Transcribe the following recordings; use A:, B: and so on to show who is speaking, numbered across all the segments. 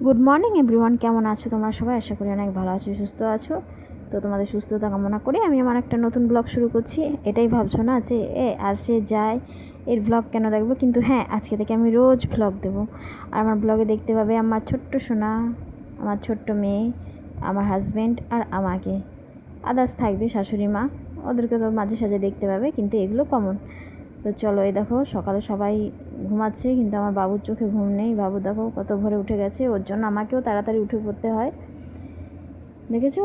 A: Good morning everyone, কেমন আছো তোমরা সবাই? আশা করি অনেক ভালো আছো, সুস্থ আছো। তো তোমাদের সুস্থতা কামনা করে আমি আমার একটা নতুন ব্লগ শুরু করছি। এটাই ভাবছো না যে আসে যায় এর ব্লগ কেন দেখবো, কিন্তু হ্যাঁ, আজকে থেকে আমি রোজ ব্লগ দেবো। আর আমার ব্লগে দেখতে পাবে আমার ছোট্ট সোনা, আমার ছোট্ট মেয়ে, আমার হাজব্যান্ড আর আমাকে। আদার্স থাকবে শাশুড়ি মা, ওদেরকে তো মাঝে সাঝে দেখতে পাবে, কিন্তু এগুলো কমন। তো চলো, এই দেখো সকালে সবাই ঘুমাচ্ছে, কিন্তু আমার বাবুর চোখে ঘুম নেই। বাবু দেখো কত ভোরে উঠে গেছে, ওর জন্য আমাকেও তাড়াতাড়ি উঠে পড়তে হয়। দেখেছো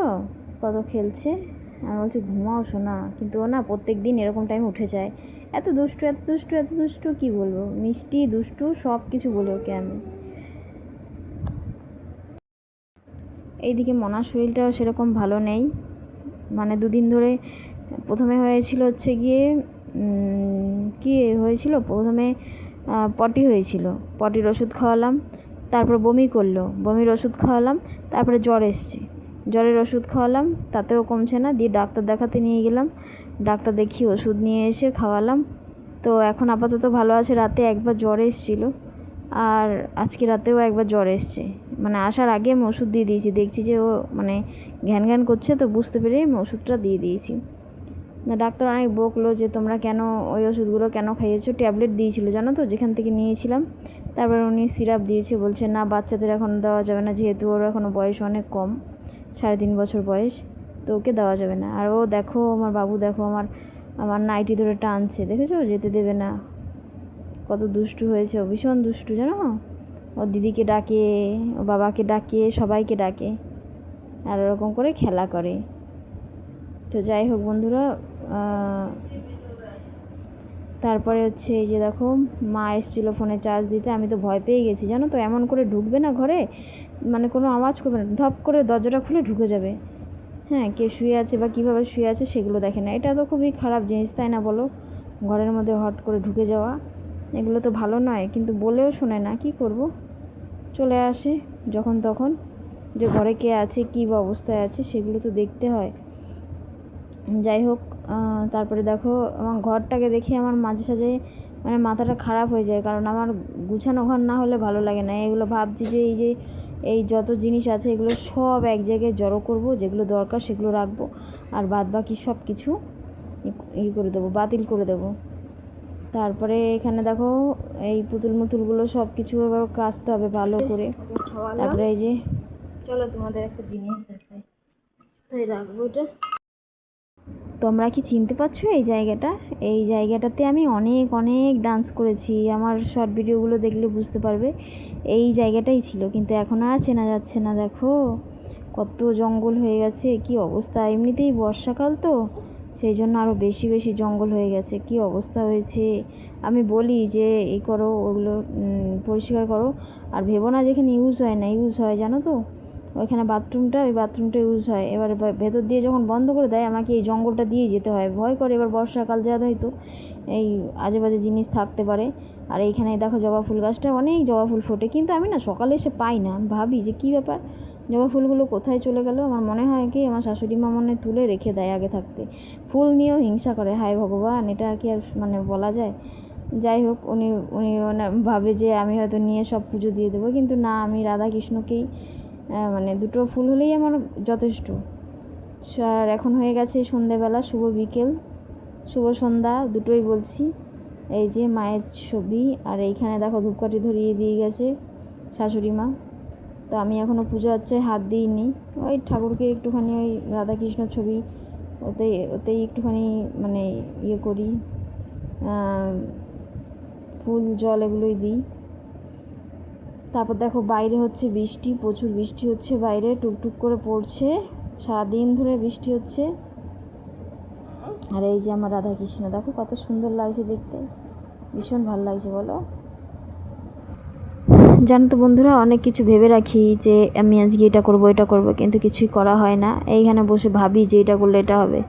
A: কত খেলছে। আমি বলছি ঘুমাও শোনা, কিন্তু ও না প্রত্যেক দিন এরকম টাইম উঠে যায়। এত দুষ্টু এত দুষ্টু এত দুষ্টু, কী বলবো, মিষ্টি দুষ্টু সব কিছু বলে ওকে আমি। এইদিকে মনার শরীরটাও সেরকম ভালো নেই, মানে দুদিন ধরে। প্রথমে হয়েছিল হচ্ছে গিয়ে কি হয়েছিল, প্রথমে পটি হয়েছিল, পটির ওষুধ খাওয়ালাম, তারপর বমি করলো, বমির ওষুধ খাওয়ালাম, তারপরে জ্বর এসছে, জ্বরের ওষুধ খাওয়ালাম, তাতেও কমছে না, দিয়ে ডাক্তার দেখাতে নিয়ে গেলাম, ডাক্তার দেখিয়ে ওষুধ নিয়ে এসে খাওয়ালাম। তো এখন আপাতত ভালো আছে। রাতে একবার জ্বর এসেছিলো, আর আজকে রাতেও একবার জ্বর এসছে। মানে আসার আগে আমি ওষুধ দিয়ে দিয়েছি, দেখছি যে ও মানে ঘ্যান ঘ্যান করছে, তো বুঝতে পেরে আমি ওষুধটা দিয়ে দিয়েছি। না, ডাক্তার অনেক বকলো যে তোমরা কেন ওই ওষুধগুলো কেন খাইয়েছো। ট্যাবলেট দিয়েছিল জানো তো, যেখান থেকে নিয়েছিলাম। তারপর উনি সিরাপ দিয়েছে, বলছে না বাচ্চাদের এখন দেওয়া যাবে না, যেহেতু ওর এখনও বয়স অনেক কম, 3.5 বছর বয়স, তো ওকে দেওয়া যাবে না। আর ও দেখো আমার বাবু, দেখো আমার আমার নাইটি ধরে টানছে, দেখেছো, যেতে দেবে না। কত দুষ্টু হয়েছে ও, ভীষণ দুষ্টু জানো। ও দিদিকে ডাকে, ও বাবাকে ডাকে, সবাইকে ডাকে, আর ওরকম করে খেলা করে। তো যাই হোক বন্ধুরা, তারপরে হচ্ছে এই যে দেখো মা এসেছিল ফোনে চার্জ দিতে। আমি তো ভয় পেয়ে গেছি জানো তো, এমন করে ঢুকবে না ঘরে, মানে কোনো আওয়াজ করবে না, ধপ করে দরজাটা খুলে ঢুকে যাবে। হ্যাঁ, কে শুয়ে আছে বা কীভাবে শুয়ে আছে সেগুলো দেখে না। এটা তো খুবই খারাপ জিনিস, তাই না বলো? ঘরের মধ্যে হট করে ঢুকে যাওয়া, এগুলো তো ভালো নয়, কিন্তু বলেও শোনে না, কি করব। চলে আসে যখন তখন, যে ঘরে কে আছে কী বা অবস্থায় আছে সেগুলো তো দেখতে হয়। যাই হোক, তারপরে দেখো আমার ঘরটাকে দেখে আমার মাঝে সাঝে মানে মাথাটা খারাপ হয়ে যায়, কারণ আমার গুছানো ঘর না হলে ভালো লাগে না। এগুলো ভাবছি যে এই যত জিনিস আছে এগুলো সব এক জায়গায় জড়ো করব, যেগুলো দরকার সেগুলো রাখবো, আর বাদ বাকি সব কিছু করে দেবো, বাতিল করে দেবো। তারপরে এখানে দেখো এই পুতুল মুতুলগুলো সব কিছু এবার কাচতে হবে ভালো করে। তারপরে এই যে চলো তোমাদের একটা জিনিস দেখাই, তাই রাখবো এটা। তোমরা কি চিনতে পারছো এই জায়গাটা? এই জায়গাটাতে আমি অনেক অনেক ডান্স করেছি, আমার শর্ট ভিডিওগুলো দেখলে বুঝতে পারবে। এই জায়গাটাই ছিল, কিন্তু এখন আর চেনা যাচ্ছে না। দেখো কত জঙ্গল হয়ে গেছে, কি অবস্থা। এমনিতেই বর্ষাকাল তো, সেই জন্য আরও বেশি বেশি জঙ্গল হয়ে গেছে, কি অবস্থা হয়েছে। আমি বলি যে এই করো, ওগুলো পরিষ্কার করো, আর ভেবো না যেখানে ইউজ হয় না, ইউজ হয় জানো তো। ওইখানে বাথরুমটা, ওই বাথরুমটা ইউজ হয়। এবার ভেতর দিয়ে যখন বন্ধ করে দেয়, আমাকে এই জঙ্গলটা দিয়ে যেতে হয়, ভয় করে। এবার বর্ষাকাল যাতে হয়তো এই আজে বাজে জিনিস থাকতে পারে। আর এইখানে দেখো জবা ফুল গাছটা, অনেক জবা ফুল ফোটে, কিন্তু আমি না সকালে এসে পাই না। ভাবি যে কী ব্যাপার, জবা ফুলগুলো কোথায় চলে গেল। আমার মনে হয় কি আমার শাশুড়ি মা মনে তুলে রেখে দেয় আগে থাকতে। ফুল নিয়েও হিংসা করে, হায় ভগবান, এটা কি আর মানে বলা যায়। যাই হোক, উনি উনি ভাবে যে আমি হয়তো নিয়ে সব পুজো দিয়ে দেবো, কিন্তু না, আমি রাধা কৃষ্ণকেই মানে দুটো ফুল হলেই আমার যথেষ্ট। আর এখন হয়ে গেছে সন্ধেবেলা, শুভ বিকেল, শুভ সন্ধ্যা দুটোই বলছি। এই যে মায়ের ছবি, আর এইখানে দেখো ধূপকাঠি ধরিয়ে দিয়ে গেছে শাশুড়ি মা। তো আমি এখনও পুজো হচ্ছে হাত দিইনি, ওই ঠাকুরকে একটুখানি ওই রাধাকৃষ্ণ ছবি ওতেই একটুখানি মানে ইয়ে করি, ফুল জল এগুলোই দিই। তারপর দেখো বাইরে হচ্ছে বৃষ্টি, প্রচুর বৃষ্টি হচ্ছে বাইরে, টুকটুক করে পড়ছে, সারাদিন ধরে বৃষ্টি হচ্ছে। আর এই যে আমার রাধাকৃষ্ণ, দেখো কত সুন্দর লাগছে দেখতে, ভীষণ ভালো লাগছে বলো। জানো তো বন্ধুরা, অনেক কিছু ভেবে রাখি যে আমি আজকে এটা করবো এটা করবো, কিন্তু কিছুই করা হয় না। এইখানে বসে ভাবি যে এটা করলে এটা হবে,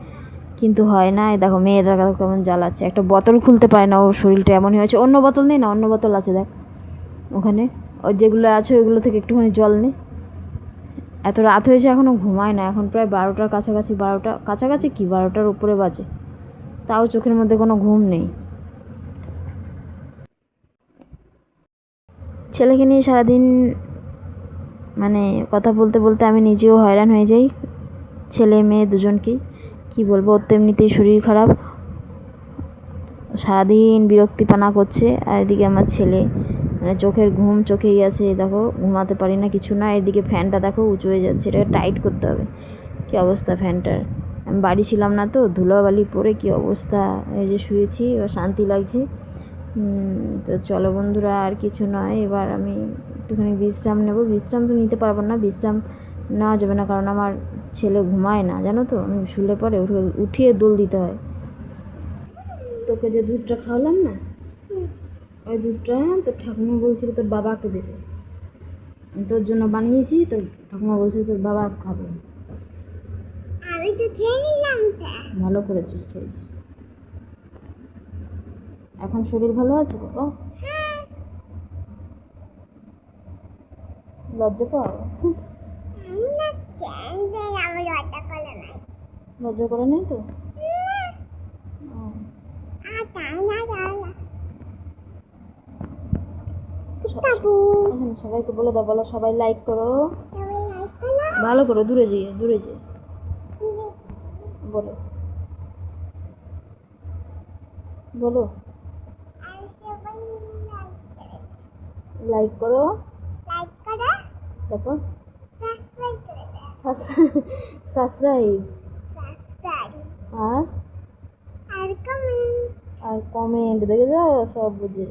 A: কিন্তু হয় না। এই দেখো মেয়েরা কেমন জ্বালাচ্ছে, একটা বোতল খুলতে পারে না, ওর শরীরটা এমনই হয়েছে। অন্য বোতল নেই না, অন্য বোতল আছে দেখ ওখানে, ওই যেগুলো আছে ওইগুলো থেকে একটুখানি জল নে। এত রাত হয়েছে এখনও ঘুমায় না, এখন প্রায় 12টার কাছাকাছি, 12টা কাছাকাছি কি 12টার উপরে বাজে, তাও চোখের মধ্যে কোনো ঘুম নেই। ছেলেকে নিয়ে সারাদিন মানে কথা বলতে বলতে আমি নিজেও হয়রান হয়ে যাই, ছেলে মেয়ে দুজনকেই। কি বলবো, ওর তো এমনিতেই শরীর খারাপ, সারাদিন বিরক্তিপানা করছে। আর এদিকে আমার ছেলে মানে চোখের ঘুম চোখেই আছে, দেখো ঘুমাতে পারি না কিছু না। এদিকে ফ্যানটা দেখো উঁচু হয়ে যাচ্ছে, এটাকে টাইট করতে হবে। কী অবস্থা ফ্যানটার, আমি বাড়ি ছিলাম না তো, ধুলোবালি পরে কী অবস্থা। এই যে শুয়েছি, এবার শান্তি লাগছে। তো চলো বন্ধুরা, আর কিছু নয়, এবার আমি একটুখানি বিশ্রাম নেব। বিশ্রাম তো নিতে পারবো না, বিশ্রাম নেওয়া যাবে না, কারণ আমার ছেলে ঘুমায় না জানো তো, আমি শুলে পরে উঠিয়ে দোল দিতে হয়। তোকে যে দুধটা খাওয়ালাম না, ওই দুধটা তোর ঠাকুমা বলছিল তোর বাবাকে দেবে, আমি তোর জন্য বানিয়েছি, তোর ঠাকুমা বলছিল তোর বাবা খাবে।
B: আমি তো খেয়ে নিলাম।
A: ভালো করেছিস, খেয়েছিস। এখন শরীর ভালো আছে বাবা? লজ্জা পাও? লজ্জা করে নেই তো? সবাইকে বলে দাও, বলো সবাই লাইক করো, ভালো করো, দূরে যেয়ে বলো বলো লাইক করো, তারপর সাবস্ক্রাইব আর আর কমেন্ট, দেখে যাও সব বুঝে।